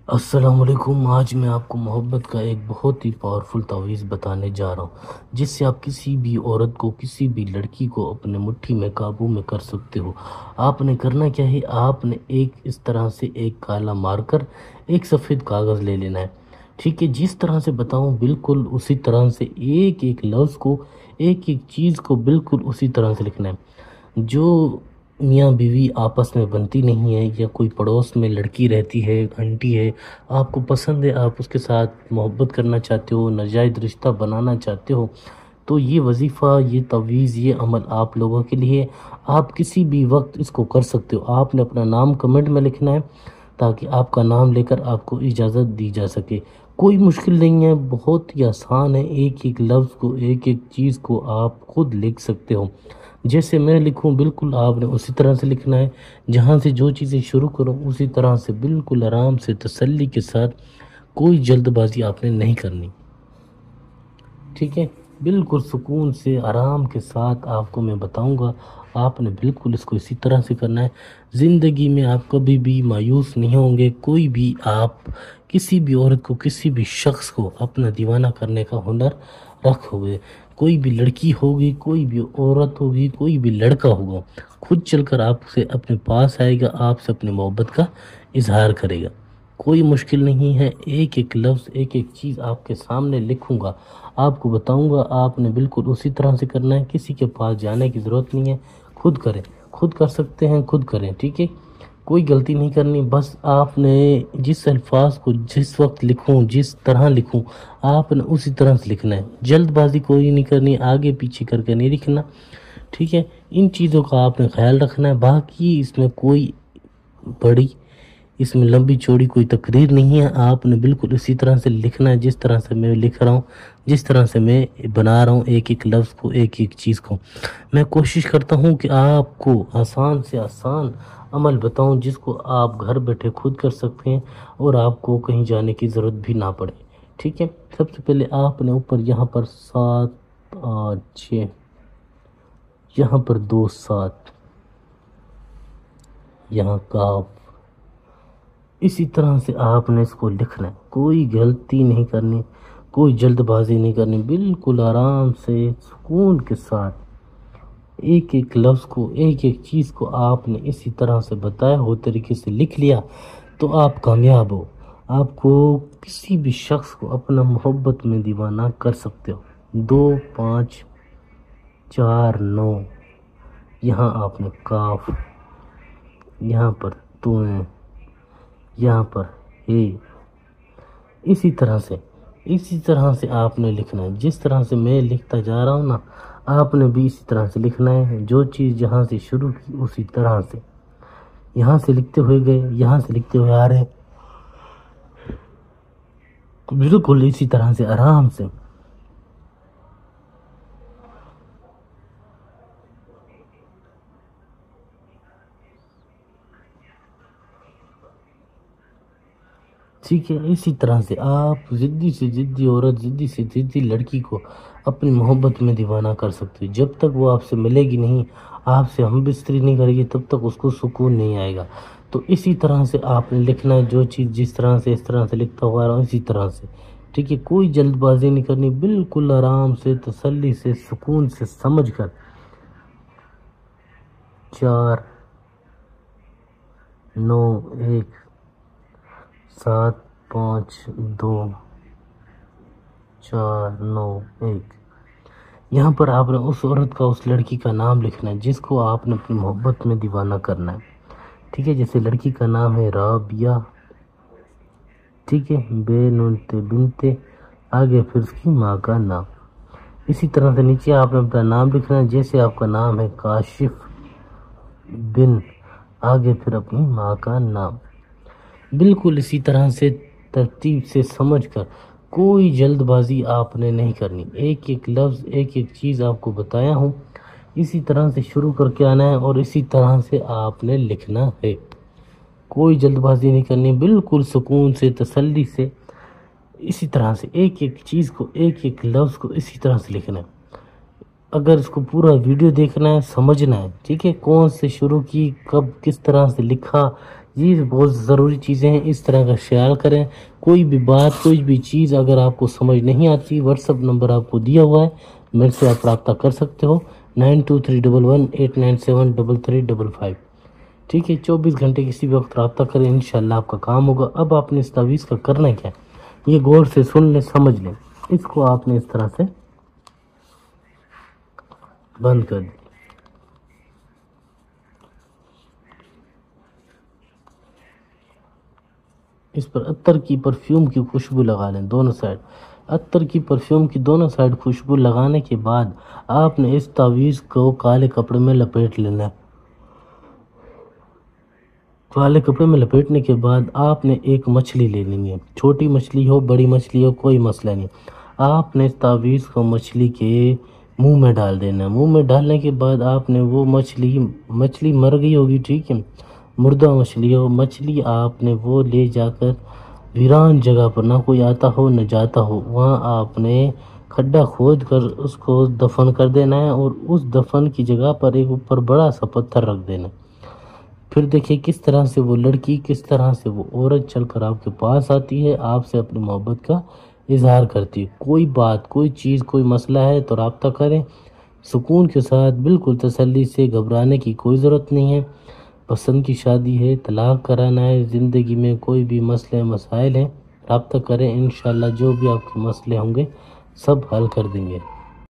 السلام علیکم۔ آج میں آپ کو محبت کا ایک بہت ہی پاورفل تعویذ بتانے جا رہا ہوں، جس سے آپ کسی بھی عورت کو، کسی بھی لڑکی کو اپنے مٹھی میں قابو میں کر سکتے ہو۔ آپ نے کرنا کیا ہے، آپ نے اس طرح سے ایک کالا مارکر، ایک سفید کاغذ لے لینا ہے، ٹھیک ہے؟ جس طرح سے بتاؤں بالکل اسی طرح سے ایک ایک لفظ کو، ایک ایک چیز کو بالکل اسی طرح سے لکھنا ہے۔ جو میاں بیوی آپس میں بنتی نہیں ہے، یا کوئی پڑوس میں لڑکی رہتی ہے، آنٹی ہے، آپ کو پسند ہے، آپ اس کے ساتھ محبت کرنا چاہتے ہو، ناجائز رشتہ بنانا چاہتے ہو، تو یہ وظیفہ، یہ تعویذ، یہ عمل آپ لوگوں کے لیے، آپ کسی بھی وقت اس کو کر سکتے ہو۔ آپ نے اپنا نام کمنٹ میں لکھنا ہے، تاکہ آپ کا نام لے کر آپ کو اجازت دی جا سکے۔ کوئی مشکل نہیں ہے، بہت ہی آسان ہے۔ ایک ایک لفظ کو، ایک ایک چیز کو آپ خود لکھ سکتے ہو۔ جیسے میں لکھوں بالکل آپ نے اسی طرح سے لکھنا ہے۔ جہاں سے جو چیزیں شروع کروں اسی طرح سے بالکل آرام سے، تسلی کے ساتھ، کوئی جلد بازی آپ نے نہیں کرنی، ٹھیک ہے؟ بالکل سکون سے، آرام کے ساتھ آپ کو میں بتاؤں گا، آپ نے بالکل اس کو اسی طرح سے کرنا ہے۔ زندگی میں آپ کبھی بھی مایوس نہیں ہوں گے۔ کوئی بھی آپ کسی بھی عورت کو، کسی بھی شخص کو اپنا دیوانہ کرنے کا ہنر رکھو گے۔ کوئی بھی لڑکی ہوگی، کوئی بھی عورت ہوگی، کوئی بھی لڑکا ہوگا، خود چل کر آپ سے اپنے پاس آئے گا، آپ سے اپنی محبت کا اظہار کرے گا۔ کوئی مشکل نہیں ہے، ایک ایک لفظ، ایک ایک چیز آپ کے سامنے لکھوں گا، آپ کو بتاؤں گا، آپ نے بالکل اسی طرح سے کرنا ہے۔ کسی کے پاس جانے کی ضرورت نہیں ہے، خود کریں، خود کر سکتے ہیں، خود کریں، ٹھیک ہے؟ کوئی غلطی نہیں کرنی، بس آپ نے جس الفاظ کو جس وقت لکھوں، جس طرح لکھوں، آپ نے اسی طرح سے لکھنا ہے۔ جلد بازی کوئی نہیں کرنی، آگے پیچھے کر کے نہیں لکھنا، ٹھیک ہے؟ ان چیزوں کا آپ نے خیال رکھنا ہے۔ باقی اس میں کوئی بڑی، اس میں لمبی چوڑی کوئی تقریر نہیں ہے۔ آپ نے بالکل اسی طرح سے لکھنا ہے، جس طرح سے میں لکھ رہا ہوں، جس طرح سے میں بنا رہا ہوں، ایک ایک لفظ کو، ایک ایک چیز کو۔ میں کوشش کرتا ہوں کہ آپ کو آسان سے آسان عمل بتاؤں، جس کو آپ گھر بیٹھے خود کر سکتے ہیں، اور آپ کو کہیں جانے کی ضرورت بھی نہ پڑے، ٹھیک ہے؟ سب سے پہلے آپ نے اوپر یہاں پر 7 8 6، یہاں پر 2 7، یہاں کاف، اسی طرح سے آپ نے اس کو لکھنا ہے۔ کوئی غلطی نہیں کرنی، کوئی جلد بازی نہیں کرنی، بالکل آرام سے، سکون کے ساتھ ایک ایک لفظ کو، ایک ایک چیز کو آپ نے اسی طرح سے بتایا ہو طریقے سے لکھ لیا، تو آپ کامیاب ہو۔ آپ کو کسی بھی شخص کو اپنا محبت میں دیوانہ کر سکتے ہو۔ 2 5 4 9، یہاں آپ نے کاف، یہاں پر تویں، یہاں پر اسی طرح سے آپ نے لکھنا ہے۔ جس طرح سے میں لکھتا جا رہا ہوں نا، آپ نے بھی اسی طرح سے لکھنا ہے۔ جو چیز جہاں سے شروع کی اسی طرح سے یہاں سے لکھتے ہوئے گئے، یہاں سے لکھتے ہوئے آ رہے ہیں، بالکل اسی طرح سے آرام سے۔ ٹھیک ہے؟ اسی طرح سے آپ ضدی سے ضدی عورت، ضدی سے ضدی لڑکی کو اپنی محبت میں دیوانہ کر سکتے ہو۔ جب تک وہ آپ سے ملے گی نہیں، آپ سے ہم بستری نہیں کرے گی، تب تک اس کو سکون نہیں آئے گا۔ تو اسی طرح سے آپ نے لکھنا ہے، جو چیز جس طرح سے، اس طرح سے لکھتا ہوا رہا ہوں، اسی طرح سے، ٹھیک ہے؟ کوئی جلد بازی نہیں کرنی، بالکل آرام سے، تسلی سے، سکون سے سمجھ کر۔ 4 9 1 7 5 2 4 9 1، یہاں پر آپ نے اس عورت کا، اس لڑکی کا نام لکھنا ہے، جس کو آپ نے اپنی محبت میں دیوانہ کرنا ہے، ٹھیک ہے؟ جیسے لڑکی کا نام ہے رابعہ، ٹھیک ہے؟ بے نون تے بنتے، آگے پھر اس کی ماں کا نام۔ اسی طرح سے نیچے آپ نے اپنا نام لکھنا ہے۔ جیسے آپ کا نام ہے کاشف بن، آگے پھر اپنی ماں کا نام، بالکل اسی طرح سے ترتیب سے سمجھ کر۔ کوئی جلد بازی آپ نے نہیں کرنی، ایک ایک لفظ، ایک ایک چیز آپ کو بتایا ہوں، اسی طرح سے شروع کر کے آنا ہے، اور اسی طرح سے آپ نے لکھنا ہے۔ کوئی جلد بازی نہیں کرنی، بالکل سکون سے، تسلی سے، اسی طرح سے ایک ایک چیز کو، ایک ایک لفظ کو اسی طرح سے لکھنا ہے۔ اگر اس کو پورا ویڈیو دیکھنا ہے، سمجھنا ہے، ٹھیک ہے؟ کون سے شروع کی، کب، کس طرح سے لکھا، یہ بہت ضروری چیزیں ہیں، اس طرح کا خیال کریں۔ کوئی بھی بات، کوئی بھی چیز اگر آپ کو سمجھ نہیں آتی، واٹس ایپ نمبر آپ کو دیا ہوا ہے، میرے سے آپ رابطہ کر سکتے ہو 923118973355۔ ٹھیک ہے، 24 گھنٹے کسی بھی وقت رابطہ کریں، انشاءاللہ آپ کا کام ہوگا۔ اب آپ نے اس تعویذ کا کرنا کیا ہے، یہ غور سے سن لیں، سمجھ لیں۔ اس کو آپ نے اس طرح سے بند کر دیں۔ اس پر عطر کی پرفیوم کی خوشبو لگا لیں دونوں سائڈ۔ عطر کی پرفیوم کی دونوں سائڈ خوشبو لگانے کے بعد آپ نے اس تعویذ کو کالے کپڑے میں لپیٹ لینا ہے۔ کالے کپڑے میں لپیٹنے کے بعد آپ نے ایک مچھلی لے لینی ہے، چھوٹی مچھلی ہو بڑی مچھلی ہو کوئی مسئلہ نہیں۔ آپ نے اس تعویذ کو مچھلی کے منہ میں ڈال دینا ہے۔ منہ میں ڈالنے کے بعد آپ نے وہ مچھلی مر گئی ہوگی، ٹھیک ہے، مردہ مچھلی ہو، مچھلی آپ نے وہ لے جا کر ویران جگہ پر، نہ کوئی آتا ہو نہ جاتا ہو، وہاں آپ نے کھڈا کھود کر اس کو دفن کر دینا ہے، اور اس دفن کی جگہ پر ایک اوپر بڑا سا پتھر رکھ دینا ہے۔ پھر دیکھیں کس طرح سے وہ لڑکی، کس طرح سے وہ عورت چل کر آپ کے پاس آتی ہے، آپ سے اپنی محبت کا اظہار کرتی ہے۔ کوئی بات، کوئی چیز، کوئی مسئلہ ہے تو رابطہ کریں سکون کے ساتھ، بالکل تسلی سے، گھبرانے کی کوئی ضرورت نہیں ہے۔ پسند کی شادی ہے، طلاق کرانا ہے، زندگی میں کوئی بھی مسئلے مسائل ہیں، رابطہ کریں، انشاءاللہ جو بھی آپ کے مسئلے ہوں گے سب حل کر دیں گے۔